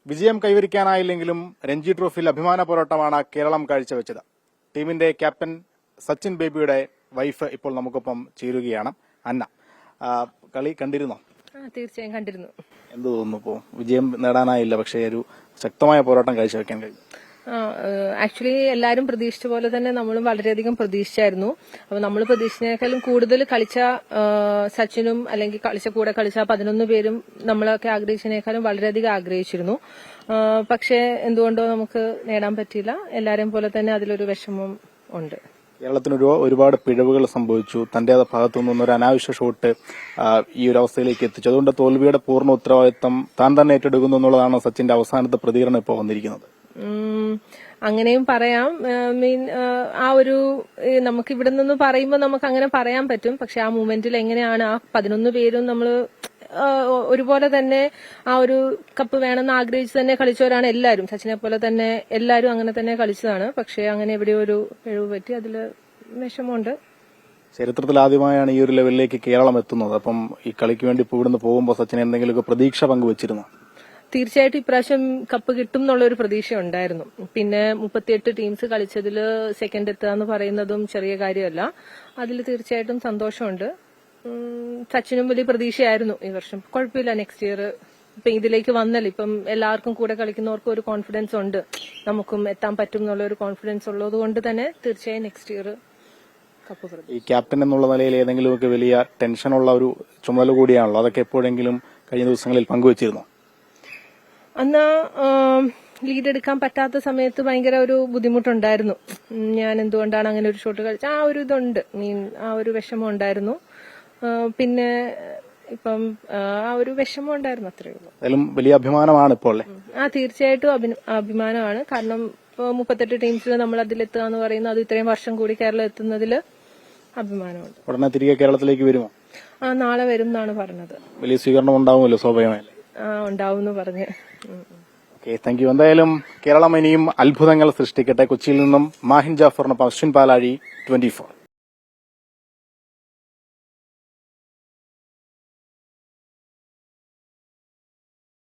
വിജയം കൈവരിക്കാനായില്ലെങ്കിലും രഞ്ജി ട്രോഫിയിൽ അഭിമാന പോരാട്ടമാണ് കേരളം കാഴ്ചവെച്ചത്. ടീമിന്റെ ക്യാപ്റ്റൻ സച്ചിൻ ബേബിയുടെ വൈഫ് ഇപ്പോൾ നമുക്കൊപ്പം ചേരുകയാണ്. അന്ന, കളി കണ്ടിരുന്നോ? തീർച്ചയായും കണ്ടിരുന്നു. എന്ത് തോന്നുന്നു? ഇപ്പോ വിജയം നേടാനായില്ല, പക്ഷേ ഒരു ശക്തമായ പോരാട്ടം കാഴ്ചവെക്കാൻ കഴിഞ്ഞു. ആക്ച്വലി എല്ലാരും പ്രതീക്ഷിച്ച പോലെ തന്നെ നമ്മളും വളരെയധികം പ്രതീക്ഷിച്ചായിരുന്നു. അപ്പൊ നമ്മൾ പ്രതീക്ഷിച്ചതിനേക്കാളും കൂടുതൽ കളിച്ച സച്ചിനും അല്ലെങ്കിൽ കൂടെ കളിച്ച 11 പേരും നമ്മളൊക്കെ ആഗ്രഹിച്ചതിനേക്കാളും വളരെയധികം ആഗ്രഹിച്ചിരുന്നു. പക്ഷേ എന്തുകൊണ്ടോ നമുക്ക് നേടാൻ പറ്റിയില്ല. എല്ലാരെയും പോലെ തന്നെ അതിലൊരു വിഷമം ഉണ്ട്. കേരളത്തിന് ഒരുപാട് പിഴവുകൾ സംഭവിച്ചു. തന്റെ ഭാഗത്തു നിന്നും ഒരു അനാവശ്യ ഷോട്ട് ഈ ഒരു അവസ്ഥയിലേക്ക് എത്തിച്ചു. അതുകൊണ്ട് തോൽവിയുടെ പൂർണ്ണ ഉത്തരവാദിത്തം താൻ തന്നെ ഏറ്റെടുക്കുന്നു എന്നുള്ളതാണ് സച്ചിന്റെ അവസാനത്തെ പ്രതികരണം ഇപ്പോൾ വന്നിരിക്കുന്നത്. അങ്ങനെയും പറയാം. ആ ഒരു നമുക്ക് ഇവിടെ നിന്ന് പറയുമ്പോൾ നമുക്ക് അങ്ങനെ പറയാൻ പറ്റും. പക്ഷെ ആ മൂമെന്റിൽ എങ്ങനെയാണ് ആ 11 പേരും നമ്മള് ഒരുപോലെ തന്നെ ആ ഒരു കപ്പ് വേണമെന്ന് ആഗ്രഹിച്ച് തന്നെ കളിച്ചവരാണ് എല്ലാവരും. സച്ചിനെ പോലെ തന്നെ എല്ലാവരും അങ്ങനെ തന്നെ കളിച്ചതാണ്. പക്ഷെ അങ്ങനെ എവിടെയോ ഒരു പിഴവ് പറ്റി, അതില് വിഷമമുണ്ട്. ചരിത്രത്തിൽ ആദ്യമായാണ് ഈ ഒരു ലെവലിലേക്ക് കേരളം എത്തുന്നത്. അപ്പം ഈ കളിക്ക് വേണ്ടി ഇവിടുന്ന് പോകുമ്പോൾ സച്ചിൻ എന്തെങ്കിലുമൊക്കെ പ്രതീക്ഷ പങ്കുവച്ചിരുന്നു? തീർച്ചയായിട്ടും ഇപ്രാവശ്യം കപ്പ് കിട്ടും എന്നുള്ളൊരു പ്രതീക്ഷ ഉണ്ടായിരുന്നു. പിന്നെ 38 ടീംസ് കളിച്ചതിൽ സെക്കൻഡ് എത്തുക എന്ന് പറയുന്നതും ചെറിയ കാര്യമല്ല. അതിൽ തീർച്ചയായിട്ടും സന്തോഷമുണ്ട്. സച്ചിനും വലിയ പ്രതീക്ഷയായിരുന്നു ഈ വർഷം. കുഴപ്പമില്ല, നെക്സ്റ്റ് ഇയർ ഇപ്പൊ ഇതിലേക്ക് വന്നല്ലോ. ഇപ്പം എല്ലാവർക്കും കൂടെ കളിക്കുന്നവർക്കും ഒരു കോൺഫിഡൻസ് ഉണ്ട്, നമുക്കും എത്താൻ പറ്റും എന്നുള്ള ഒരു കോൺഫിഡൻസ് ഉള്ളത് കൊണ്ട് തന്നെ തീർച്ചയായും നെക്സ്റ്റ് ഇയർ കപ്പ് പ്രതീക്ഷ. ഈ ക്യാപ്റ്റൻ എന്നുള്ള നിലയിൽ ഏതെങ്കിലുമൊക്കെ വലിയ ടെൻഷനുള്ള ഒരു ചുമതല കൂടിയാണല്ലോ. അതൊക്കെ എപ്പോഴെങ്കിലും കഴിഞ്ഞ ദിവസങ്ങളിൽ പങ്കുവച്ചിരുന്നു? അന്ന് ലീഡ് എടുക്കാൻ പറ്റാത്ത സമയത്ത് ഭയങ്കര ഒരു ബുദ്ധിമുട്ടുണ്ടായിരുന്നു. ഞാൻ എന്തുകൊണ്ടാണ് അങ്ങനെ ഒരു ഷോട്ട് കളിച്ച ആ ഒരു ഇതുണ്ട്, ആ ഒരു വിഷമം ഉണ്ടായിരുന്നു. പിന്നെ ഇപ്പം ആ ഒരു വിഷമം ഉണ്ടായിരുന്നു, അത്രയേ ഉള്ളൂ. വലിയ അഭിമാനമാണ് ഇപ്പോൾ. തീർച്ചയായിട്ടും അഭിമാനമാണ്. കാരണം 38 ടീംസിൽ നമ്മൾ അതിലെത്തുക എന്ന് പറയുന്നത്, അത് ഇത്രയും വർഷം കൂടി കേരളം എത്തുന്നതിൽ അഭിമാനമുണ്ട്. ഉടനെ തിരികെ കേരളത്തിലേക്ക് വരുമോ? നാളെ വരും എന്നാണ് പറഞ്ഞത്. വലിയ സ്വീകരണം ഉണ്ടാവുമല്ലോ സ്വാഭാവികമായല്ലേ? ഉണ്ടാവും പറഞ്ഞ്. Okay, thank you. എന്തായാലും കേരളം ഇനിയും അത്ഭുതങ്ങൾ സൃഷ്ടിക്കട്ടെ. കൊച്ചിയിൽ നിന്നും മാഹിൻ ജാഫറിനൊപ്പം അശ്വിൻ പാലാഴി, 24.